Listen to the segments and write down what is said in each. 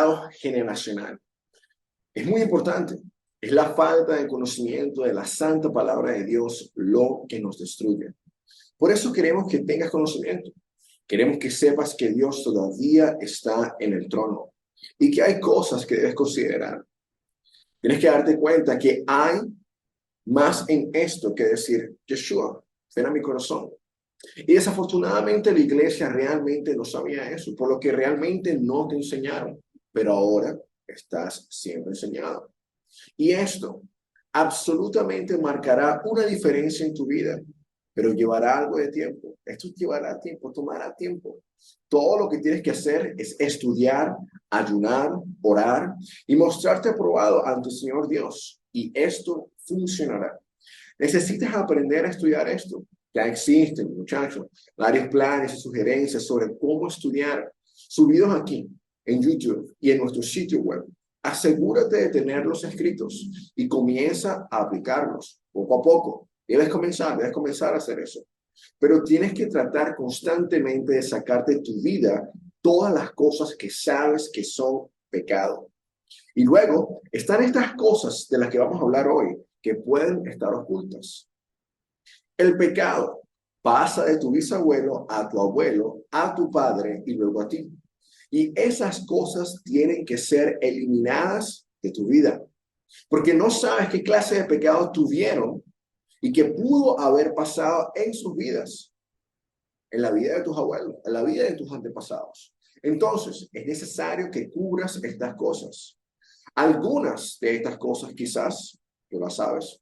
pecado generacional. Es muy importante. Es la falta de conocimiento de la santa palabra de Dios lo que nos destruye. Por eso queremos que tengas conocimiento. Queremos que sepas que Dios todavía está en el trono y que hay cosas que debes considerar. Tienes que darte cuenta que hay más en esto que decir, Yeshua, ven a mi corazón. Y desafortunadamente la iglesia realmente no sabía eso, por lo que realmente no te enseñaron, pero ahora estás siendo enseñado. Y esto absolutamente marcará una diferencia en tu vida, pero llevará algo de tiempo. Esto llevará tiempo, tomará tiempo. Todo lo que tienes que hacer es estudiar, ayunar, orar y mostrarte aprobado ante el Señor Dios. Y esto funcionará. Necesitas aprender a estudiar esto. Ya existen, muchachos, varios planes y sugerencias sobre cómo estudiar subidos aquí en YouTube y en nuestro sitio web. Asegúrate de tenerlos escritos y comienza a aplicarlos poco a poco. Debes comenzar a hacer eso. Pero tienes que tratar constantemente de sacar de tu vida todas las cosas que sabes que son pecado. Y luego están estas cosas de las que vamos a hablar hoy, que pueden estar ocultas. El pecado pasa de tu bisabuelo a tu abuelo, a tu padre y luego a ti. Y esas cosas tienen que ser eliminadas de tu vida, porque no sabes qué clase de pecado tuvieron y qué pudo haber pasado en sus vidas, en la vida de tus abuelos, en la vida de tus antepasados. Entonces, es necesario que cubras estas cosas. Algunas de estas cosas quizás tú las sabes,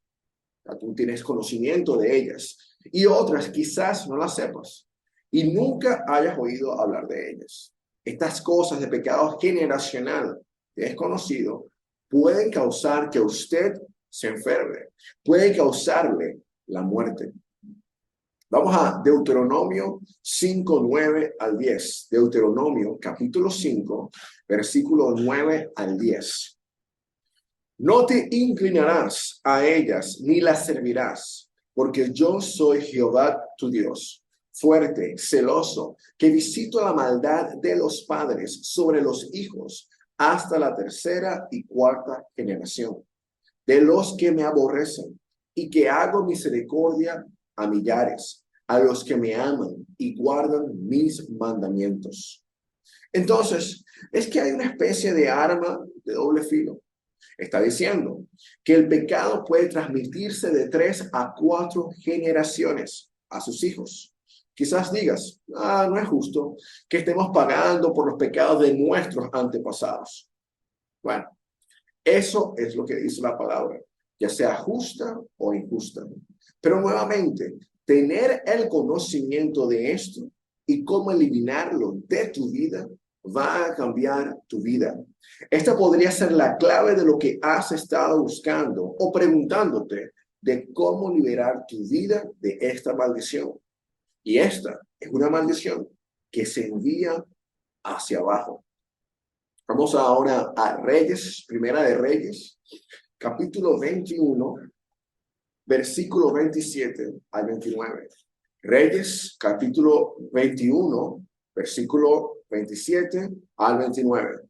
tú tienes conocimiento de ellas, y otras quizás no las sepas y nunca hayas oído hablar de ellas. Estas cosas de pecado generacional desconocido pueden causar que usted se enferme, pueden causarle la muerte. Vamos a Deuteronomio 5, 9 al 10. Deuteronomio capítulo 5, versículo 9 al 10. No te inclinarás a ellas ni las servirás, porque yo soy Jehová tu Dios, fuerte, celoso, que visito la maldad de los padres sobre los hijos hasta la tercera y cuarta generación, de los que me aborrecen, y que hago misericordia a millares, a los que me aman y guardan mis mandamientos. Entonces, es que hay una especie de arma de doble filo. Está diciendo que el pecado puede transmitirse de 3 a 4 generaciones a sus hijos. Quizás digas, no es justo que estemos pagando por los pecados de nuestros antepasados. Bueno, eso es lo que dice la palabra, ya sea justa o injusta. Pero nuevamente, tener el conocimiento de esto y cómo eliminarlo de tu vida va a cambiar tu vida. Esta podría ser la clave de lo que has estado buscando o preguntándote de cómo liberar tu vida de esta maldición. Y esta es una maldición que se envía hacia abajo. Vamos ahora a Reyes, Primera de Reyes, capítulo 21, versículo 27 al 29. Reyes, capítulo 21, versículo 27 al 29.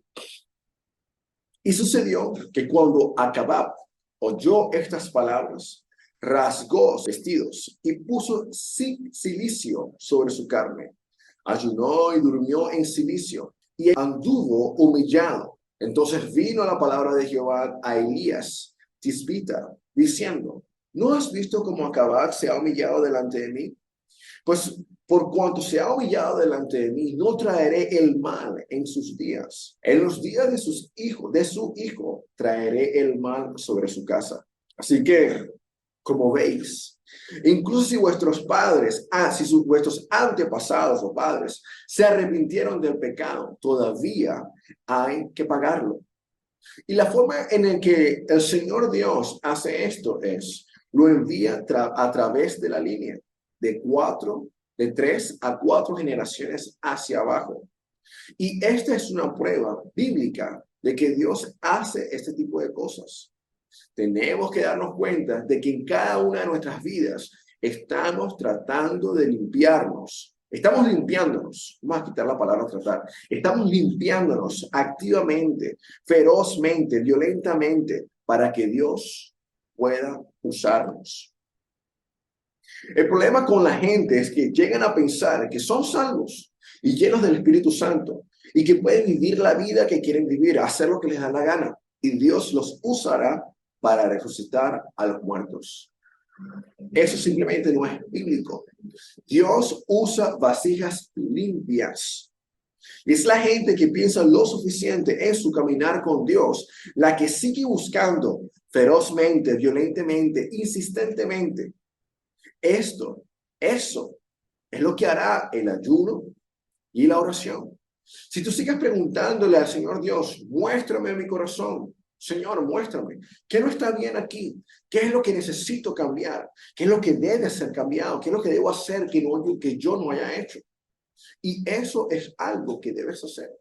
Y sucedió que cuando Acabab oyó estas palabras, rasgó sus vestidos y puso cilicio sobre su carne. Ayunó y durmió en cilicio y anduvo humillado. Entonces vino la palabra de Jehová a Elías, tisbita, diciendo, ¿no has visto cómo Acabab se ha humillado delante de mí? Pues por cuanto se ha humillado delante de mí, no traeré el mal en sus días. En los días de su hijo, traeré el mal sobre su casa. Así que, como veis, incluso si vuestros padres, vuestros antepasados o padres se arrepintieron del pecado, todavía hay que pagarlo. Y la forma en la que el Señor Dios hace esto es, lo envía a través de la línea de 3 a 4 generaciones hacia abajo. Y esta es una prueba bíblica de que Dios hace este tipo de cosas. Tenemos que darnos cuenta de que en cada una de nuestras vidas estamos tratando de limpiarnos Estamos limpiándonos, vamos a quitar la palabra tratar, estamos limpiándonos activamente, ferozmente, violentamente, para que Dios pueda usarnos. El problema con la gente es que llegan a pensar que son salvos y llenos del Espíritu Santo y que pueden vivir la vida que quieren vivir, hacer lo que les da la gana, y Dios los usará para resucitar a los muertos. Eso simplemente no es bíblico. Dios usa vasijas limpias. Y es la gente que piensa lo suficiente en su caminar con Dios, la que sigue buscando ferozmente, violentamente, insistentemente. Eso es lo que hará el ayuno y la oración. Si tú sigues preguntándole al Señor Dios, muéstrame mi corazón, Señor, muéstrame, ¿qué no está bien aquí? ¿Qué es lo que necesito cambiar? ¿Qué es lo que debe ser cambiado? ¿Qué es lo que debo hacer que yo no haya hecho? Y eso es algo que debes hacer.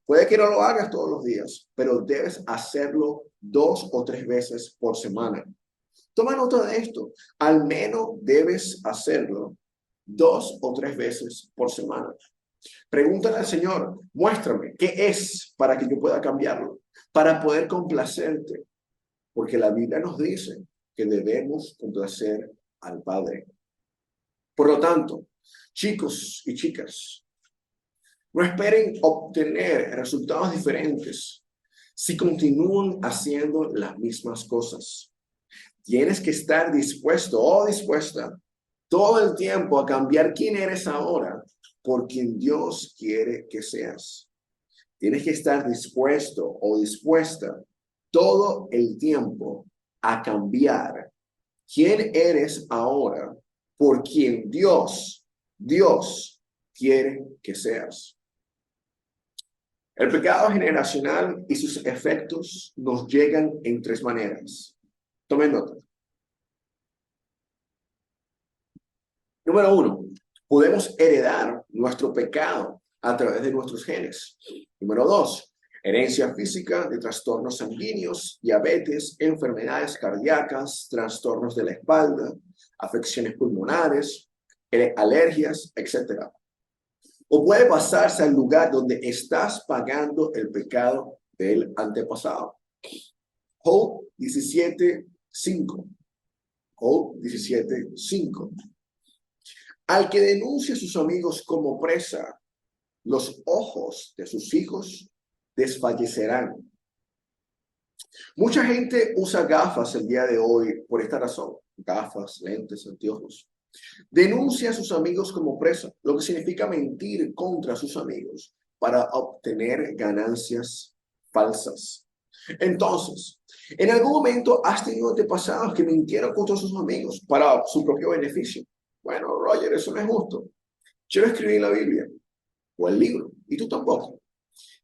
Puede que no lo hagas todos los días, pero debes hacerlo 2 o 3 veces por semana. Toma nota de esto. Al menos debes hacerlo 2 o 3 veces por semana. Pregúntale al Señor, muéstrame qué es para que yo pueda cambiarlo, para poder complacerte, porque la Biblia nos dice que debemos complacer al Padre. Por lo tanto, chicos y chicas, no esperen obtener resultados diferentes si continúan haciendo las mismas cosas. Tienes que estar dispuesto o dispuesta todo el tiempo a cambiar quién eres ahora por quien Dios quiere que seas. Tienes que estar dispuesto o dispuesta todo el tiempo a cambiar quién eres ahora por quien Dios quiere que seas. El pecado generacional y sus efectos nos llegan en 3 maneras. Tomen nota. Número 1, podemos heredar nuestro pecado a través de nuestros genes. Número 2, herencia física de trastornos sanguíneos, diabetes, enfermedades cardíacas, trastornos de la espalda, afecciones pulmonares, alergias, etc. O puede pasarse al lugar donde estás pagando el pecado del antepasado. Job 17:5. Job 17:5. Al que denuncia a sus amigos como presa, los ojos de sus hijos desfallecerán. Mucha gente usa gafas el día de hoy por esta razón. Gafas, lentes, anteojos. Denuncia a sus amigos como presa, lo que significa mentir contra sus amigos para obtener ganancias falsas. Entonces, en algún momento has tenido antepasados que mintieron contra sus amigos para su propio beneficio. Bueno, Roger, eso no es justo. Yo no escribí la Biblia o el libro, y tú tampoco.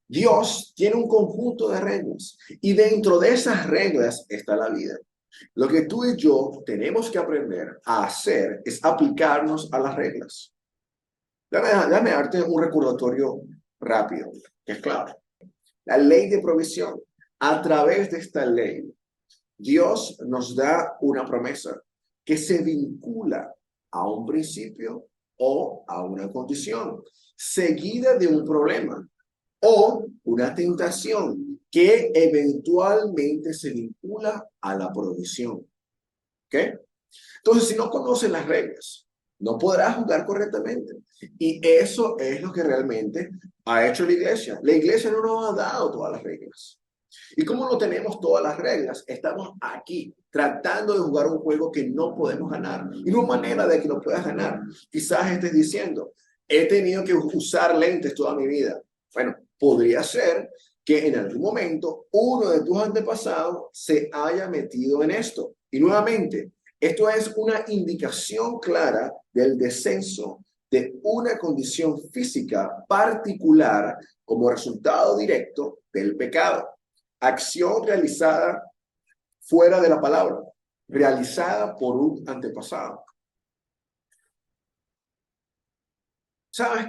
Dios tiene un conjunto de reglas, y dentro de esas reglas está la vida. Lo que tú y yo tenemos que aprender a hacer es aplicarnos a las reglas. Déjame darte un recordatorio rápido, que es clave. La ley de provisión. A través de esta ley, Dios nos da una promesa que se vincula a un principio o a una condición, seguida de un problema o una tentación que eventualmente se vincula a la provisión. ¿Ok? Entonces, si no conoces las reglas, no podrás jugar correctamente. Y eso es lo que realmente ha hecho la iglesia. La iglesia no nos ha dado todas las reglas. Y como no tenemos todas las reglas, estamos aquí tratando de jugar un juego que no podemos ganar. Y no hay manera de que lo puedas ganar. Quizás estés diciendo, he tenido que usar lentes toda mi vida. Bueno, podría ser que en algún momento uno de tus antepasados se haya metido en esto. Y nuevamente, esto es una indicación clara del descenso de una condición física particular como resultado directo del pecado. Acción realizada fuera de la palabra, realizada por un antepasado. ¿Sabes?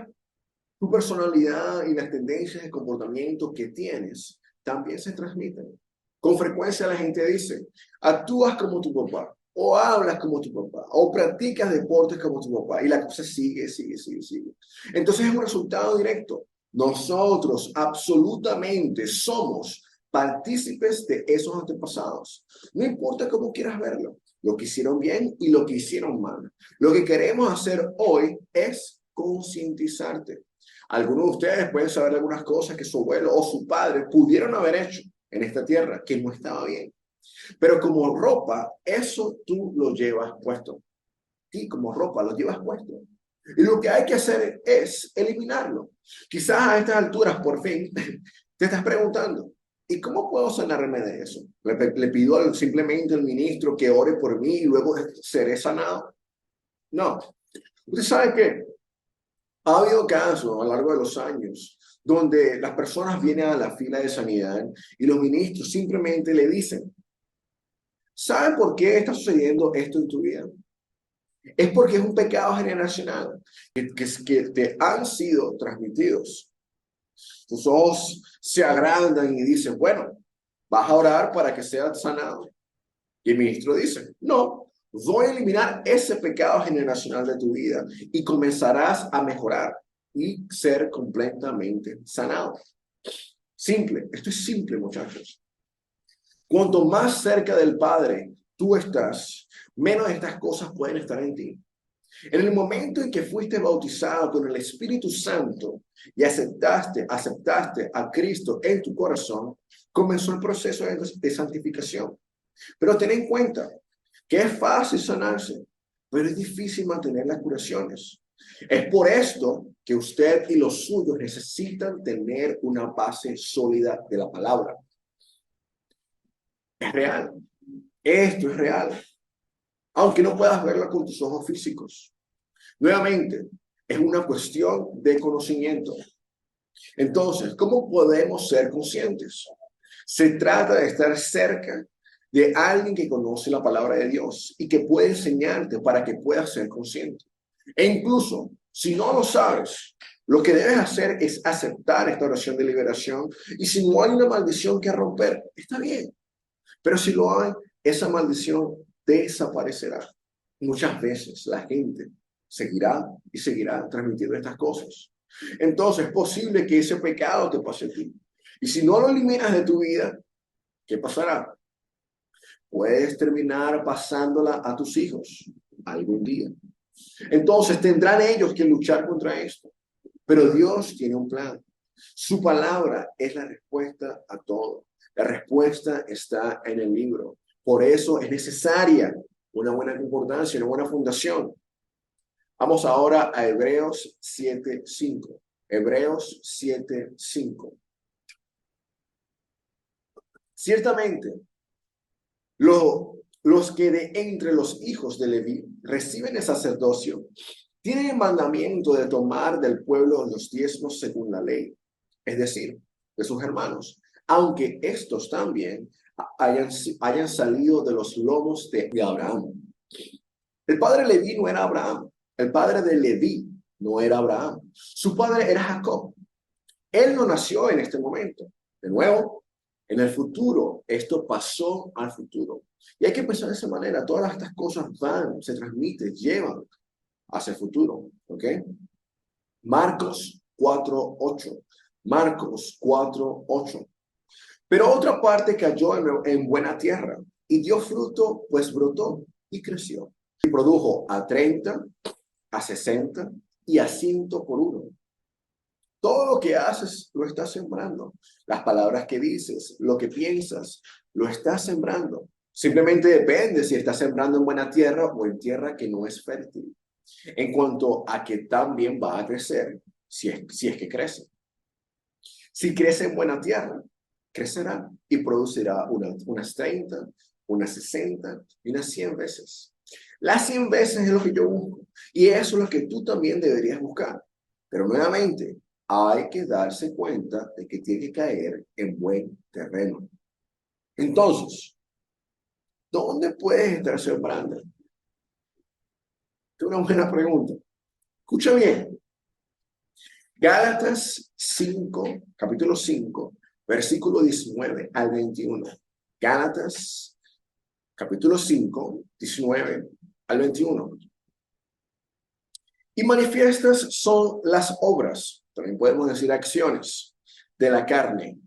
Tu personalidad y las tendencias de comportamiento que tienes también se transmiten. Con frecuencia la gente dice, actúas como tu papá o hablas como tu papá, o practicas deportes como tu papá, y la cosa sigue, sigue, sigue, sigue. Entonces es un resultado directo. Nosotros absolutamente somos partícipes de esos antepasados. No importa cómo quieras verlo, lo que hicieron bien y lo que hicieron mal. Lo que queremos hacer hoy es concientizarte. Algunos de ustedes pueden saber algunas cosas que su abuelo o su padre pudieron haber hecho en esta tierra que no estaba bien. Pero como ropa, eso tú lo llevas puesto. Y como ropa lo llevas puesto. Y lo que hay que hacer es eliminarlo. Quizás a estas alturas, por fin, te estás preguntando, ¿y cómo puedo sanarme de eso? ¿Le pido simplemente al ministro que ore por mí y luego seré sanado? No. Usted sabe que ha habido casos a lo largo de los años donde las personas vienen a la fila de sanidad y los ministros simplemente le dicen, ¿sabe por qué está sucediendo esto en tu vida? Es porque es un pecado generacional que te han sido transmitidos. Tus ojos se agrandan y dicen, bueno, vas a orar para que seas sanado. Y el ministro dice, no, voy a eliminar ese pecado generacional de tu vida y comenzarás a mejorar y ser completamente sanado. Simple, esto es simple, muchachos. Cuanto más cerca del Padre tú estás, menos estas cosas pueden estar en ti. En el momento en que fuiste bautizado con el Espíritu Santo y aceptaste a Cristo en tu corazón, comenzó el proceso de santificación. Pero ten en cuenta que es fácil sanarse, pero es difícil mantener las curaciones. Es por esto que usted y los suyos necesitan tener una base sólida de la palabra. Es real. Esto es real. Aunque no puedas verlo con tus ojos físicos. Nuevamente, es una cuestión de conocimiento. Entonces, ¿cómo podemos ser conscientes? Se trata de estar cerca de alguien que conoce la palabra de Dios y que puede enseñarte para que puedas ser consciente. E incluso, si no lo sabes, lo que debes hacer es aceptar esta oración de liberación y si no hay una maldición que romper, está bien. Pero si lo hay, esa maldición desaparecerá. Muchas veces la gente seguirá y seguirá transmitiendo estas cosas. Entonces es posible que ese pecado te pase a ti. Y si no lo eliminas de tu vida, ¿qué pasará? Puedes terminar pasándola a tus hijos algún día. Entonces tendrán ellos que luchar contra esto. Pero Dios tiene un plan. Su palabra es la respuesta a todo. La respuesta está en el libro. Por eso es necesaria una buena concordancia, una buena fundación. Vamos ahora a Hebreos 7:5. Hebreos 7:5. Ciertamente, los que de entre los hijos de Leví reciben el sacerdocio tienen el mandamiento de tomar del pueblo los diezmos según la ley, es decir, de sus hermanos, aunque estos también hayan salido de los lomos de Abraham. El padre Leví no era Abraham, el padre de Leví no era Abraham, su padre era Jacob. Él no nació en este momento. De nuevo, en el futuro, esto pasó al futuro. Y hay que pensar de esa manera, todas estas cosas van, se transmiten, llevan hacia el futuro, ¿ok? Marcos 4:8. Marcos 4:8. Pero otra parte cayó en buena tierra y dio fruto, pues brotó y creció. Y produjo a 30, a 60 y a 100 por uno. Todo lo que haces lo estás sembrando. Las palabras que dices, lo que piensas, lo estás sembrando. Simplemente depende si estás sembrando en buena tierra o en tierra que no es fértil. En cuanto a que también va a crecer, si es que crece. Si crece en buena tierra, crecerá y producirá unas 30, unas 60 y unas 100 veces. Las 100 veces es lo que yo busco. Y eso es lo que tú también deberías buscar. Pero nuevamente, hay que darse cuenta de que tiene que caer en buen terreno. Entonces, ¿dónde puedes estar sembrando? Es una buena pregunta. Escucha bien. Gálatas 5, capítulo 5, versículo 19 al 21. Gálatas capítulo 5, 19 al 21. Y manifiestas son las obras, también podemos decir acciones, de la carne,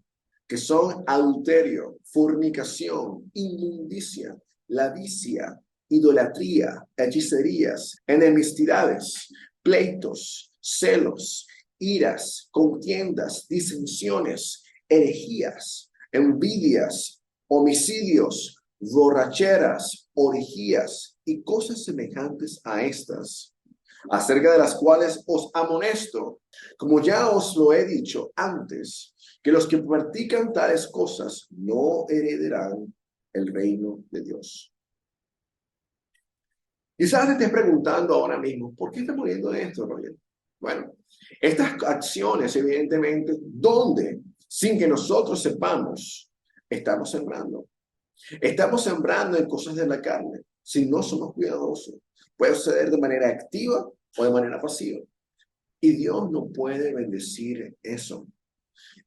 que son adulterio, fornicación, inmundicia, lavicia, idolatría, hechicerías, enemistades, pleitos, celos, iras, contiendas, disensiones, herejías, envidias, homicidios, borracheras, orgías y cosas semejantes a estas, acerca de las cuales os amonesto, como ya os lo he dicho antes, que los que practican tales cosas no heredarán el reino de Dios. Quizás te estés preguntando ahora mismo, ¿por qué estás muriendo de esto, Roger? Bueno, estas acciones, evidentemente, ¿dónde? Sin que nosotros sepamos, estamos sembrando. Estamos sembrando en cosas de la carne, si no somos cuidadosos. Puede suceder de manera activa o de manera pasiva. Y Dios no puede bendecir eso.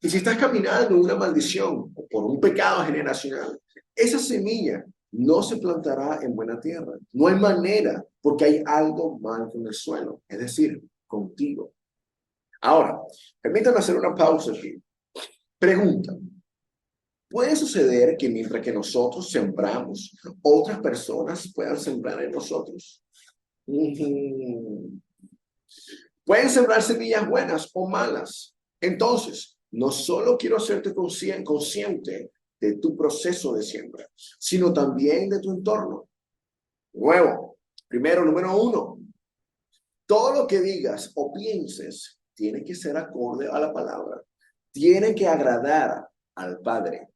Y si estás caminando en una maldición o por un pecado generacional, esa semilla no se plantará en buena tierra. No hay manera, porque hay algo mal con el suelo, es decir, contigo. Ahora, permítame hacer una pausa aquí. Pregunta. ¿Puede suceder que mientras que nosotros sembramos, otras personas puedan sembrar en nosotros? Pueden sembrar semillas buenas o malas. Entonces, no solo quiero hacerte consciente de tu proceso de siembra, sino también de tu entorno. Nuevo, primero, número uno, todo lo que digas o pienses tiene que ser acorde a la palabra. Tiene que agradar al Padre.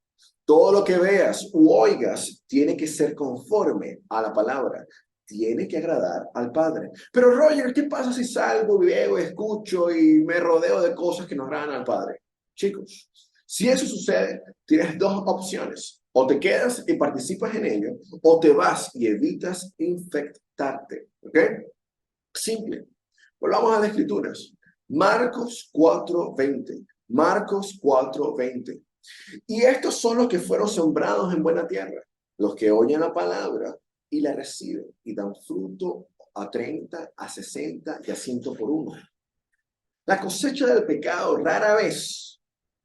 Todo lo que veas u oigas tiene que ser conforme a la palabra. Tiene que agradar al Padre. Pero Roger, ¿qué pasa si salgo, veo, escucho y me rodeo de cosas que no agradan al Padre? Chicos, si eso sucede, tienes dos opciones. O te quedas y participas en ello, o te vas y evitas infectarte. ¿Ok? Simple. Volvamos a las Escrituras. Marcos 4:20. Marcos 4:20. Y estos son los que fueron sembrados en buena tierra, los que oyen la palabra y la reciben y dan fruto a 30, a 60 y a 100 por uno. La cosecha del pecado rara vez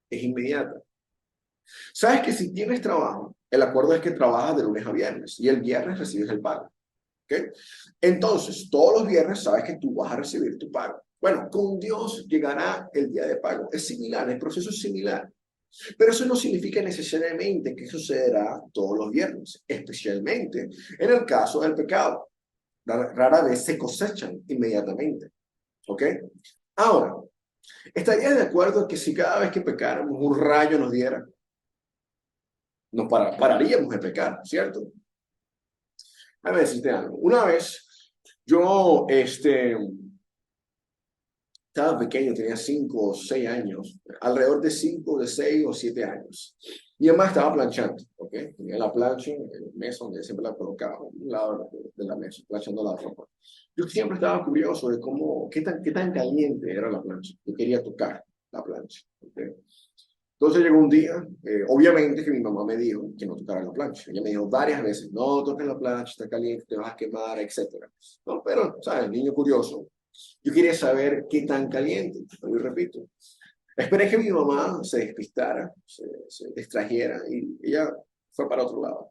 es inmediata. Sabes que si tienes trabajo, el acuerdo es que trabajas de lunes a viernes y el viernes recibes el pago. ¿Okay? Entonces, todos los viernes sabes que tú vas a recibir tu pago. Bueno, con Dios llegará el día de pago. Es similar, el proceso es similar. Pero eso no significa necesariamente que sucederá todos los viernes, especialmente en el caso del pecado. Rara vez se cosechan inmediatamente. ¿Ok? Ahora, ¿estarías de acuerdo que si cada vez que pecáramos un rayo nos diera, nos pararíamos de pecar, ¿cierto? A ver, decirte algo. Una vez yo estaba pequeño, tenía 5 o 6 años, alrededor de 5, de 6 o 7 años. Mi mamá estaba planchando, ¿ok? Tenía la plancha en el mesa donde siempre la colocaba, a un lado de la mesa, planchando la ropa. Yo siempre estaba curioso de qué tan caliente era la plancha. Yo quería tocar la plancha, ¿ok? Entonces llegó un día, obviamente que mi mamá me dijo que no tocara la plancha. Ella me dijo varias veces, no toques la plancha, está caliente, te vas a quemar, etc. No, pero, ¿sabes? Niño curioso. Yo quería saber qué tan caliente, y repito. Esperé que mi mamá se despistara, se distrajera y ella fue para otro lado.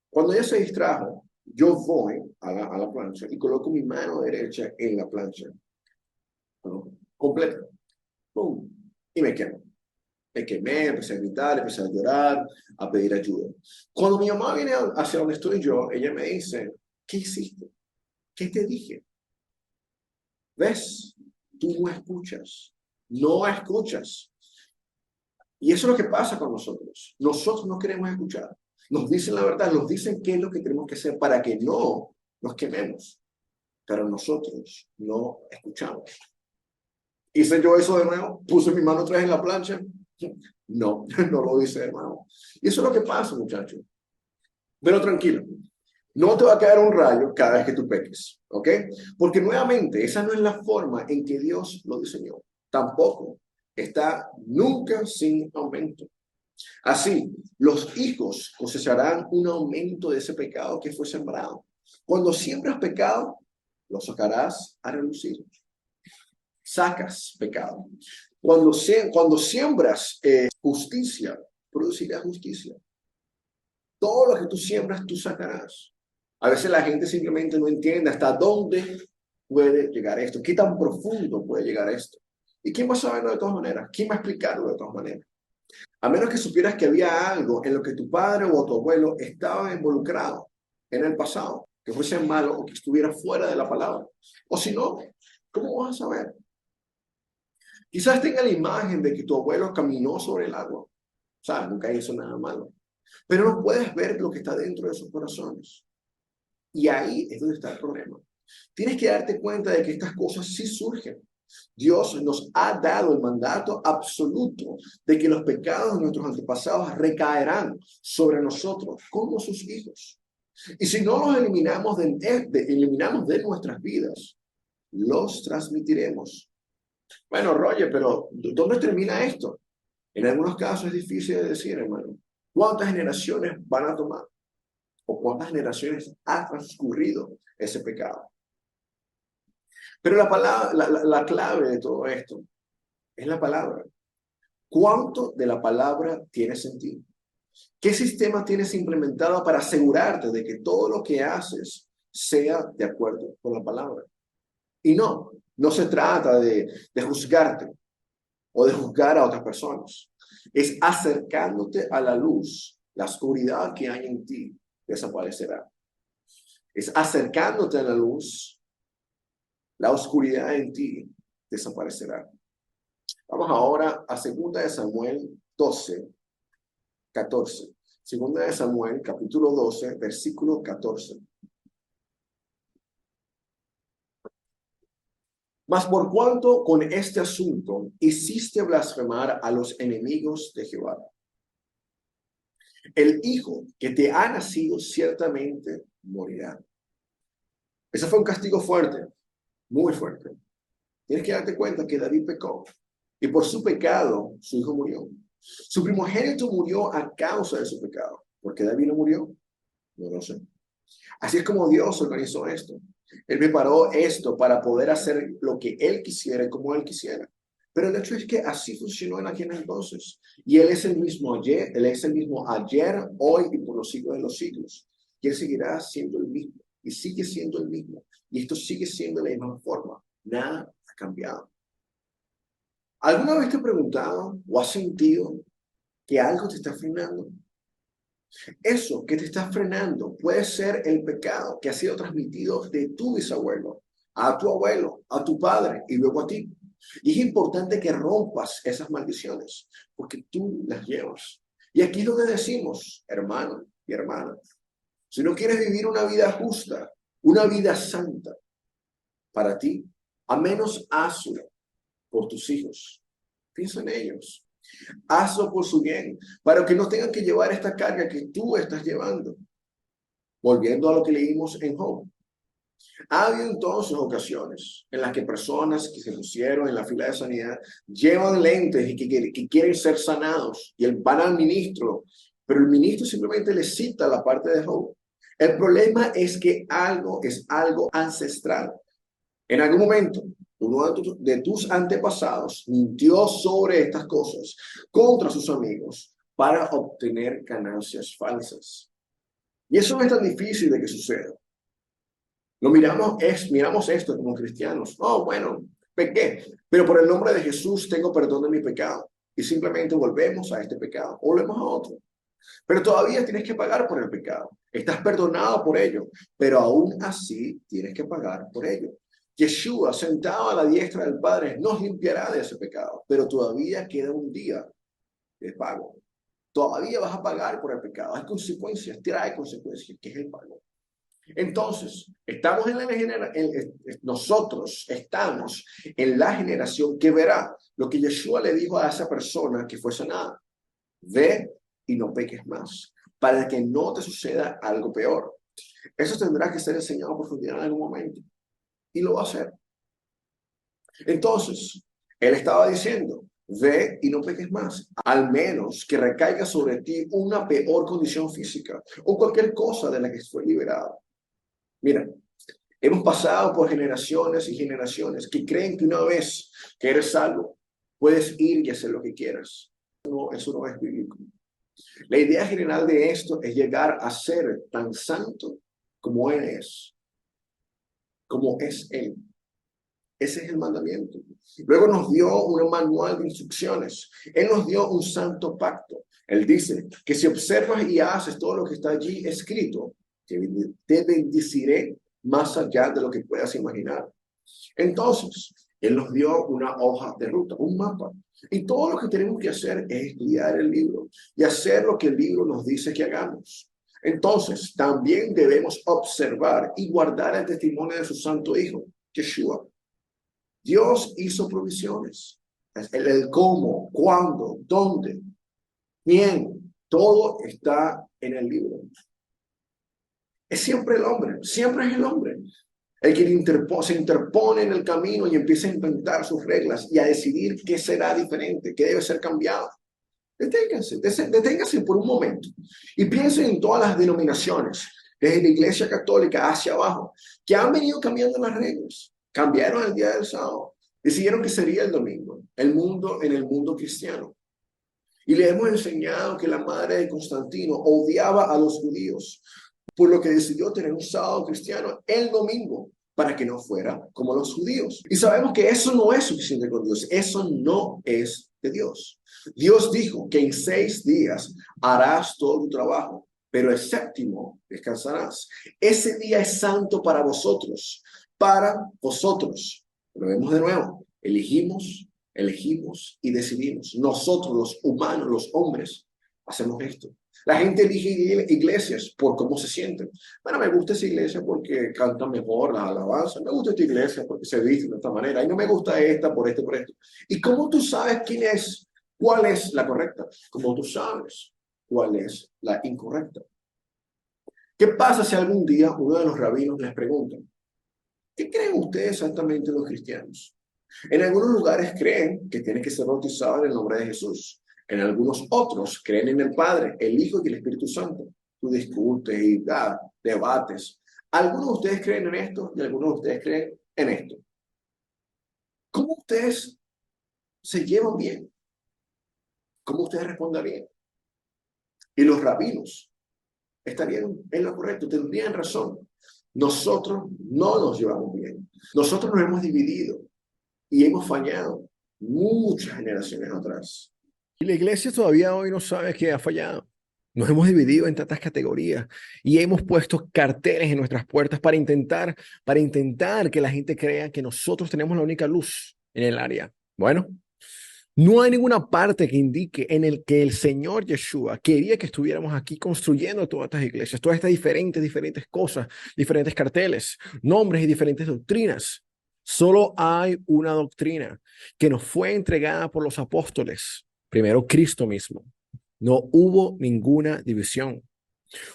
Cuando ella se distrajo, yo voy a la plancha y coloco mi mano derecha en la plancha, ¿no? Completa. ¡Pum! Y me quemo. Me quemé, empecé a gritar, empecé a llorar, a pedir ayuda. Cuando mi mamá viene hacia donde estoy yo, ella me dice, ¿qué hiciste? ¿Qué te dije? ¿Ves? Tú no escuchas. No escuchas. Y eso es lo que pasa con nosotros. Nosotros no queremos escuchar. Nos dicen la verdad, nos dicen qué es lo que tenemos que hacer para que no nos quememos. Pero nosotros no escuchamos. ¿Hice yo eso de nuevo? ¿Puse mi mano otra vez en la plancha? No, no lo hice de nuevo. Y eso es lo que pasa, muchachos. Pero tranquilo, no te va a caer un rayo cada vez que tú peques, ¿ok? Porque nuevamente, esa no es la forma en que Dios lo diseñó. Tampoco está nunca sin aumento. Así, los hijos cosecharán un aumento de ese pecado que fue sembrado. Cuando siembras pecado, lo sacarás a relucir. Sacas pecado. Cuando siembras justicia, producirás justicia. Todo lo que tú siembras, tú sacarás. A veces la gente simplemente no entiende hasta dónde puede llegar esto, qué tan profundo puede llegar esto. ¿Y quién va a saberlo de todas maneras? ¿Quién va a explicarlo de todas maneras? A menos que supieras que había algo en lo que tu padre o tu abuelo estaba involucrado en el pasado, que fuese malo o que estuviera fuera de la palabra. O si no, ¿cómo vas a saber? Quizás tenga la imagen de que tu abuelo caminó sobre el agua. O sea, nunca hizo nada malo. Pero no puedes ver lo que está dentro de sus corazones. Y ahí es donde está el problema. Tienes que darte cuenta de que estas cosas sí surgen. Dios nos ha dado el mandato absoluto de que los pecados de nuestros antepasados recaerán sobre nosotros como sus hijos. Y si no los eliminamos de nuestras vidas, los transmitiremos. Bueno, Roger, pero ¿dónde termina esto? En algunos casos es difícil de decir, hermano. ¿Cuántas generaciones van a tomar? ¿O cuántas generaciones ha transcurrido ese pecado? Pero la clave de todo esto es la palabra. ¿Cuánto de la palabra tiene sentido? ¿Qué sistema tienes implementado para asegurarte de que todo lo que haces sea de acuerdo con la palabra? Y no se trata de juzgarte o de juzgar a otras personas. Es acercándote a la luz. La oscuridad que hay en ti desaparecerá. Es acercándote a la luz. La oscuridad en ti desaparecerá. Vamos ahora a 2 de Samuel 12, 14. 2 de Samuel, capítulo 12, versículo 14. Mas por cuanto con este asunto hiciste blasfemar a los enemigos de Jehová, el hijo que te ha nacido ciertamente morirá. Ese fue un castigo fuerte, muy fuerte. Tienes que darte cuenta que David pecó y por su pecado su hijo murió. Su primogénito murió a causa de su pecado. ¿Por qué David no murió? No lo sé. Así es como Dios organizó esto. Él preparó esto para poder hacer lo que Él quisiera y como Él quisiera. Pero el hecho es que así funcionó en aquel entonces. Y Él es el mismo ayer, hoy y por los siglos de los siglos. Y Él seguirá siendo el mismo. Y sigue siendo el mismo. Y esto sigue siendo de la misma forma. Nada ha cambiado. ¿Alguna vez te has preguntado o has sentido que algo te está frenando? Eso que te está frenando puede ser el pecado que ha sido transmitido de tu bisabuelo a tu abuelo, a tu padre y luego a ti. Y es importante que rompas esas maldiciones porque tú las llevas. Y aquí es donde decimos, hermano y hermana, si no quieres vivir una vida justa, una vida santa para ti, a menos hazlo por tus hijos. Piensa en ellos. Hazlo por su bien, para que no tengan que llevar esta carga que tú estás llevando. Volviendo a lo que leímos en Job. Ha habido entonces ocasiones en las que personas que se pusieron en la fila de sanidad llevan lentes y que quieren ser sanados y van al ministro, pero el ministro simplemente les cita la parte de Job. El problema es que algo es algo ancestral. En algún momento, uno de tus antepasados mintió sobre estas cosas contra sus amigos para obtener ganancias falsas. Y eso no es tan difícil de que suceda. Miramos esto como cristianos. Oh, bueno, pequé, pero por el nombre de Jesús tengo perdón de mi pecado. Y simplemente volvemos a este pecado, o volvemos a otro. Pero todavía tienes que pagar por el pecado. Estás perdonado por ello, pero aún así tienes que pagar por ello. Yeshua, sentado a la diestra del Padre, nos limpiará de ese pecado, pero todavía queda un día de pago. Todavía vas a pagar por el pecado. Hay consecuencias, trae consecuencias, que es el pago. Entonces, nosotros estamos en la generación que verá lo que Yeshua le dijo a esa persona que fue sanada. Ve y no peques más, para que no te suceda algo peor. Eso tendrá que ser enseñado a profundidad en algún momento. Y lo va a hacer. Entonces, él estaba diciendo, Ve y no peques más, al menos que recaiga sobre ti una peor condición física o cualquier cosa de la que fue liberado. Mira, hemos pasado por generaciones y generaciones que creen que una vez que eres salvo, puedes ir y hacer lo que quieras. No, eso no es bíblico. La idea general de esto es llegar a ser tan santo como Él es, como es Él. Ese es el mandamiento. Luego nos dio un manual de instrucciones. Él nos dio un santo pacto. Él dice que si observas y haces todo lo que está allí escrito, te bendeciré más allá de lo que puedas imaginar. Entonces, Él nos dio una hoja de ruta, un mapa. Y todo lo que tenemos que hacer es estudiar el libro y hacer lo que el libro nos dice que hagamos. Entonces, también debemos observar y guardar el testimonio de su santo Hijo, Yeshua. Dios hizo provisiones. El cómo, cuándo, dónde, quién, todo está en el libro. Es siempre el hombre, siempre es el hombre. El que se interpone en el camino y empieza a inventar sus reglas y a decidir qué será diferente, qué debe ser cambiado. Deténganse por un momento y piensen en todas las denominaciones, desde la Iglesia Católica hacia abajo, que han venido cambiando las reglas. Cambiaron el día del sábado, decidieron que sería el domingo, el mundo cristiano. Y le hemos enseñado que la madre de Constantino odiaba a los judíos, por lo que decidió tener un sábado cristiano el domingo, para que no fuera como los judíos. Y sabemos que eso no es suficiente con Dios, eso no es de Dios. Dios dijo que en 6 días harás todo tu trabajo, pero el séptimo descansarás. Ese día es santo para vosotros, Lo vemos de nuevo, elegimos y decidimos. Nosotros los humanos, los hombres, hacemos esto. La gente elige iglesias por cómo se sienten. Bueno, me gusta esa iglesia porque canta mejor la alabanza. Me gusta esta iglesia porque se viste de esta manera. Y no me gusta esta por esto, por esto. ¿Y cómo tú sabes cuál es la correcta? ¿Cómo tú sabes cuál es la incorrecta? ¿Qué pasa si algún día uno de los rabinos les pregunta, ¿qué creen ustedes exactamente los cristianos? En algunos lugares creen que tienen que ser bautizados en el nombre de Jesús. En algunos otros creen en el Padre, el Hijo y el Espíritu Santo. Tú discutes y debates. Algunos de ustedes creen en esto y algunos de ustedes creen en esto. ¿Cómo ustedes se llevan bien? ¿Cómo ustedes responderían? Y los rabinos estarían en lo correcto, tendrían razón. Nosotros no nos llevamos bien. Nosotros nos hemos dividido y hemos fallado muchas generaciones atrás. Y la iglesia todavía hoy no sabe que ha fallado. Nos hemos dividido en tantas categorías y hemos puesto carteles en nuestras puertas para intentar que la gente crea que nosotros tenemos la única luz en el área. Bueno, no hay ninguna parte que indique en el que el Señor Yeshua quería que estuviéramos aquí construyendo todas estas iglesias, todas estas diferentes cosas, diferentes carteles, nombres y diferentes doctrinas. Solo hay una doctrina que nos fue entregada por los apóstoles. Primero, Cristo mismo. No hubo ninguna división.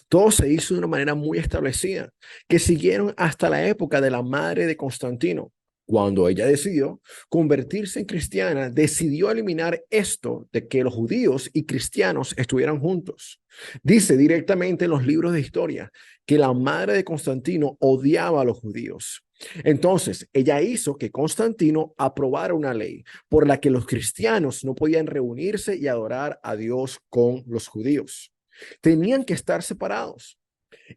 Todo se hizo de una manera muy establecida, que siguieron hasta la época de la madre de Constantino. Cuando ella decidió convertirse en cristiana, decidió eliminar esto de que los judíos y cristianos estuvieran juntos. Dice directamente en los libros de historia que la madre de Constantino odiaba a los judíos. Entonces, ella hizo que Constantino aprobara una ley por la que los cristianos no podían reunirse y adorar a Dios con los judíos. Tenían que estar separados.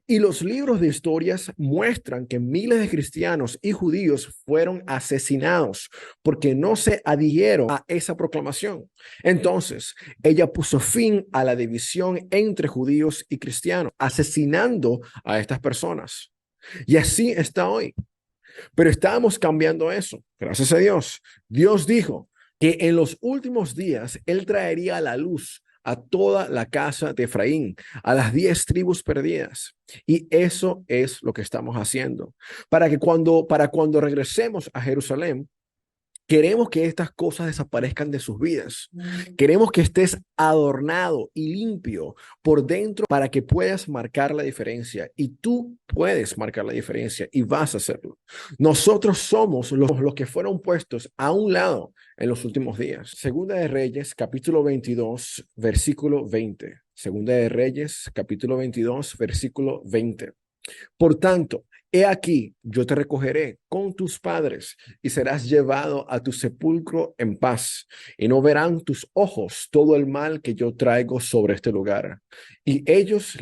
Y los libros de historias muestran que miles de cristianos y judíos fueron asesinados porque no se adhirieron a esa proclamación. Entonces, ella puso fin a la división entre judíos y cristianos, asesinando a estas personas. Y así está hoy. Pero estábamos cambiando eso. Gracias a Dios. Dios dijo que en los últimos días Él traería a la luz a toda la casa de Efraín, a las 10 tribus perdidas. Y eso es lo que estamos haciendo. Para cuando regresemos a Jerusalén, Queremos que estas cosas desaparezcan de sus vidas. Queremos que estés adornado y limpio por dentro para que puedas marcar la diferencia. Y tú puedes marcar la diferencia y vas a hacerlo. Nosotros somos los que fueron puestos a un lado en los últimos días. Segunda de Reyes, capítulo 22, versículo 20. Segunda de Reyes, capítulo 22, versículo 20. Por tanto, he aquí, yo te recogeré con tus padres y serás llevado a tu sepulcro en paz, y no verán tus ojos todo el mal que yo traigo sobre este lugar. Y ellos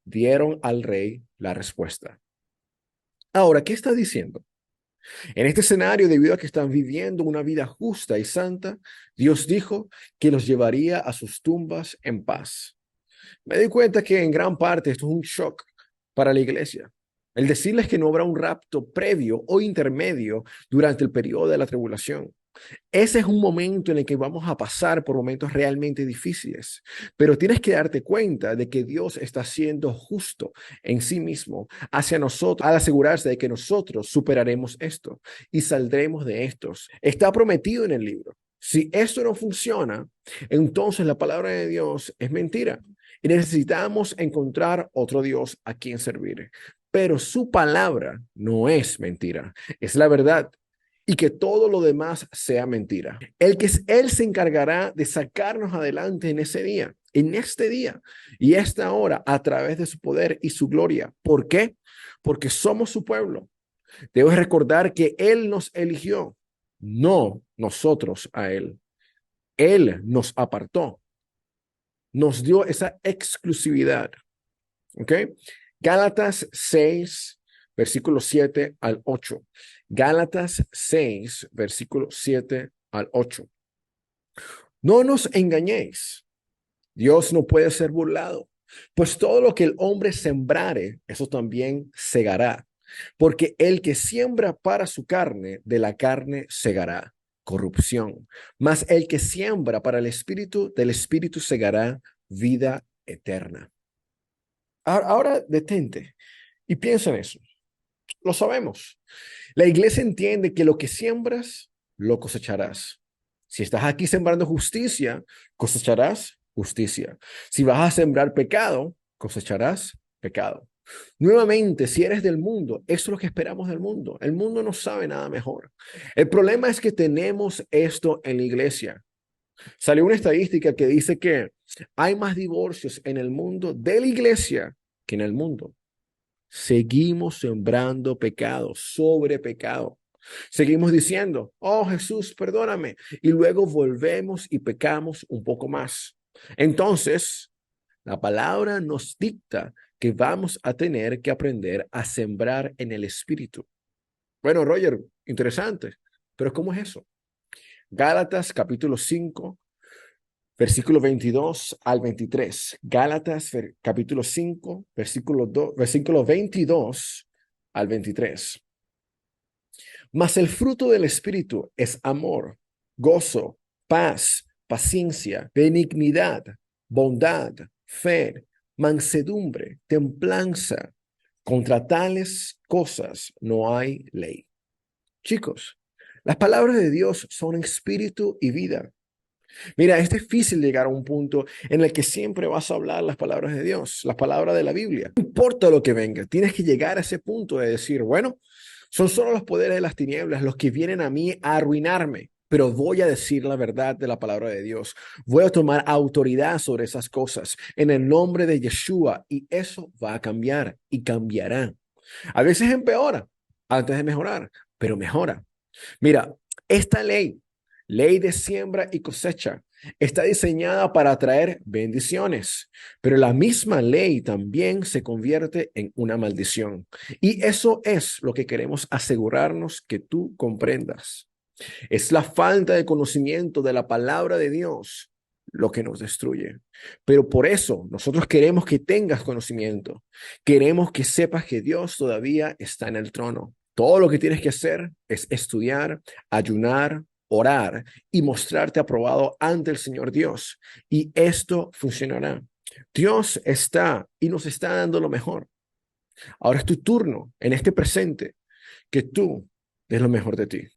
dieron al rey la respuesta. Ahora, ¿qué está diciendo? En este escenario, debido a que están viviendo una vida justa y santa, Dios dijo que los llevaría a sus tumbas en paz. Me di cuenta que en gran parte esto es un shock para la iglesia. El decirles que no habrá un rapto previo o intermedio durante el periodo de la tribulación. Ese es un momento en el que vamos a pasar por momentos realmente difíciles, pero tienes que darte cuenta de que Dios está siendo justo en sí mismo hacia nosotros al asegurarse de que nosotros superaremos esto y saldremos de estos. Está prometido en el libro. Si esto no funciona, entonces la palabra de Dios es mentira y necesitamos encontrar otro Dios a quien servir. Pero su palabra no es mentira, es la verdad. Y que todo lo demás sea mentira. Él se encargará de sacarnos adelante en ese día, en este día y esta hora a través de su poder y su gloria. ¿Por qué? Porque somos su pueblo. Debes recordar que Él nos eligió, no nosotros a Él. Él nos apartó, nos dio esa exclusividad. ¿Ok? Gálatas 6, versículo 7 al 8. Gálatas 6, versículo 7 al 8. No nos engañéis. Dios no puede ser burlado, pues todo lo que el hombre sembrare, eso también segará. Porque el que siembra para su carne, de la carne segará corrupción. Mas el que siembra para el espíritu, del espíritu segará vida eterna. Ahora detente y piensa en eso. Lo sabemos. La iglesia entiende que lo que siembras, lo cosecharás. Si estás aquí sembrando justicia, cosecharás justicia. Si vas a sembrar pecado, cosecharás pecado. Nuevamente, si eres del mundo, eso es lo que esperamos del mundo. El mundo no sabe nada mejor. El problema es que tenemos esto en la iglesia. Salió una estadística que dice que hay más divorcios en el mundo de la iglesia que en el mundo. Seguimos sembrando pecado sobre pecado. Seguimos diciendo, oh Jesús, perdóname. Y luego volvemos y pecamos un poco más. Entonces, la palabra nos dicta que vamos a tener que aprender a sembrar en el espíritu. Bueno, Roger, interesante. Pero ¿cómo es eso? Gálatas capítulo 5, versículo 22 al 23. Gálatas capítulo 5, versículo 22 al 23. Mas el fruto del Espíritu es amor, gozo, paz, paciencia, benignidad, bondad, fe, mansedumbre, templanza. Contra tales cosas no hay ley. Chicos, las palabras de Dios son espíritu y vida. Mira, es difícil llegar a un punto en el que siempre vas a hablar las palabras de Dios, las palabras de la Biblia. No importa lo que venga, tienes que llegar a ese punto de decir, bueno, son solo los poderes de las tinieblas los que vienen a mí a arruinarme, pero voy a decir la verdad de la palabra de Dios. Voy a tomar autoridad sobre esas cosas en el nombre de Yeshua y eso va a cambiar y cambiará. A veces empeora antes de mejorar, pero mejora. Mira, esta ley de siembra y cosecha, está diseñada para atraer bendiciones, pero la misma ley también se convierte en una maldición. Y eso es lo que queremos asegurarnos que tú comprendas. Es la falta de conocimiento de la palabra de Dios lo que nos destruye. Pero por eso nosotros queremos que tengas conocimiento. Queremos que sepas que Dios todavía está en el trono. Todo lo que tienes que hacer es estudiar, ayunar, orar y mostrarte aprobado ante el Señor Dios. Y esto funcionará. Dios está y nos está dando lo mejor. Ahora es tu turno en este presente que tú des lo mejor de ti.